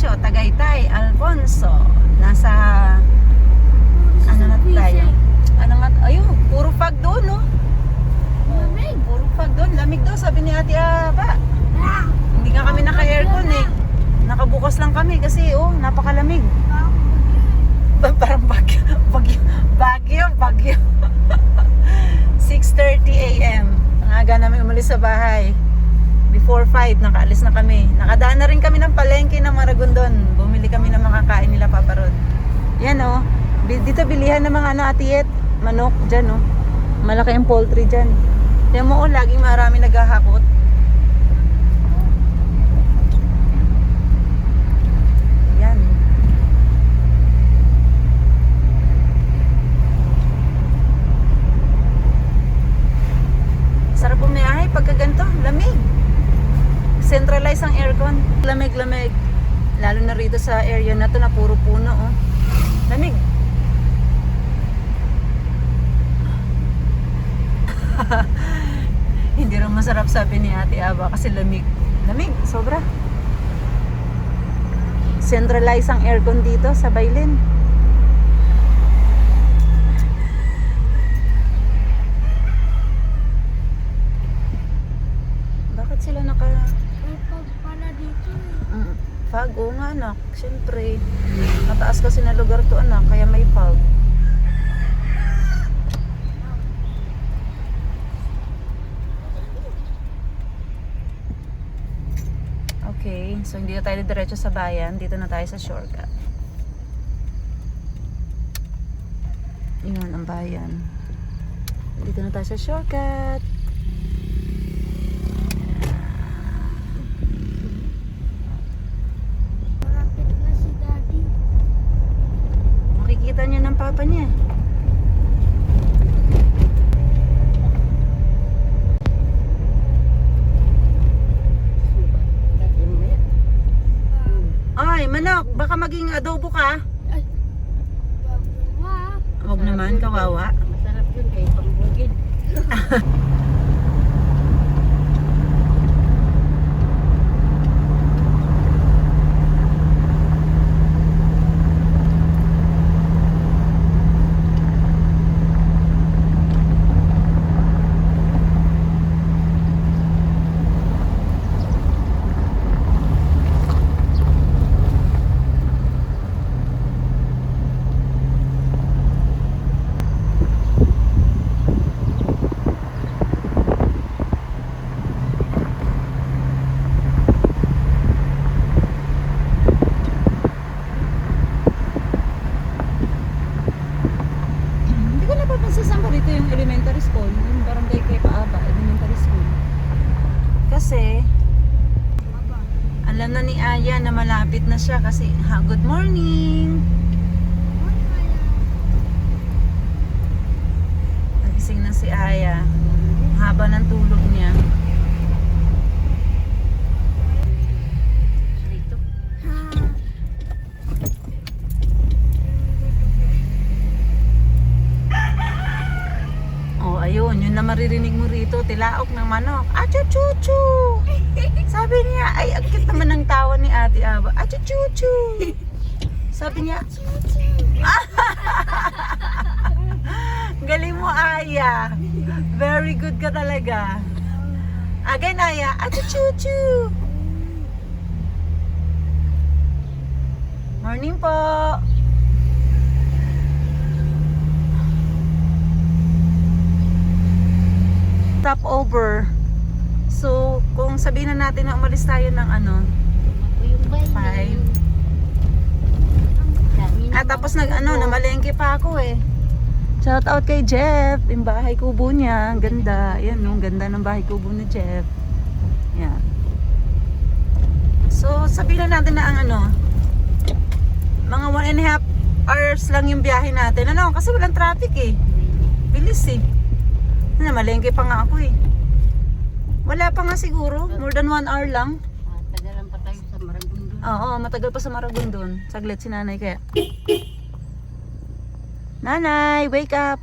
diretso, Tagaytay, Alfonso. Nasa, ano na tayo? Ano nga, ayun, puro fog doon, no? Lamig. Puro fog doon. Lamig daw, sabi ni Ate Aba. Hindi nga kami naka-aircon eh. Nakabukas lang kami kasi, oh, napakalamig. Parang bagyo. 6:30 AM. Ang aga namin umalis sa bahay. Before 5, nakaalis na kami. Nakadaan na rin kami ng palengke ng Maragondon. Bumili kami ng makakain nila Papa Rod. Yan oh. Dito bilihan ng mga atiet, manok dyan oh. Malaki ang poultry dyan. Yan mo oh, laging marami naghahakot. Yan. Sarap bumiyahe pagka ganito, lamig. Centralize ang aircon. Lamig-lamig. Lalo na rito sa area na to na puro puno oh. Lamig. Hindi rin masarap sabi ni Ate Aba kasi lamig. Lamig, sobra. Centralize ang aircon dito sa Bailin. Bakit sila naka... May pag pala dito. Fog, oo nga anak. Siyempre, mataas kasi na lugar to anak, kaya may fog. Okay, so hindi na tayo diretso sa bayan. Dito na tayo sa shortcut. Yun ang bayan. Dito na tayo sa shortcut. Malapit na si Daddy. Makikita niya ng papa niya. Ay, manok, baka maging adobo ka. Ay, bawa. Huwag naman, kawawa. Masarap yun kay pangbugin. Hindi ko napapansin saan ba rito yung elementary school, yung barangay kay Paaba, elementary school. Kasi, alam na ni Aya na malapit na siya kasi, good morning! Nagising na si Aya. Haba ng tulog niya. Dito. Oh, ayun, yun na maririnig mo rito, tilaok ng manok. Achu-chu-chu! Sabi niya, ay, ang cute naman ng tawa ni Ate Aba. Achu-chu-chu! Sabi niya, galing mo, Aya. Very good ka talaga. Again, Aya, achu-chu-chu! Morning po! Stop over. So, kung sabihin na natin na umalis tayo ng ano, Ako yung bayan. 5. Tapos namalengke pa ako eh. Shout out kay Jeff, yung bahay kubo niya, ang ganda. Ayan, no, ganda ng bahay kubo ni Jeff. Yan. So, sabihin na natin na ang mga 1.5 hours lang yung biyahe natin. Kasi walang traffic eh. Bilis eh. Namalengke pa nga ako eh. Wala pa nga siguro. More than 1 hour lang. Tagalan pa tayo sa Maragondon. Oo, matagal pa sa Maragondon. Saglit si nanay kaya. Nanay, wake up!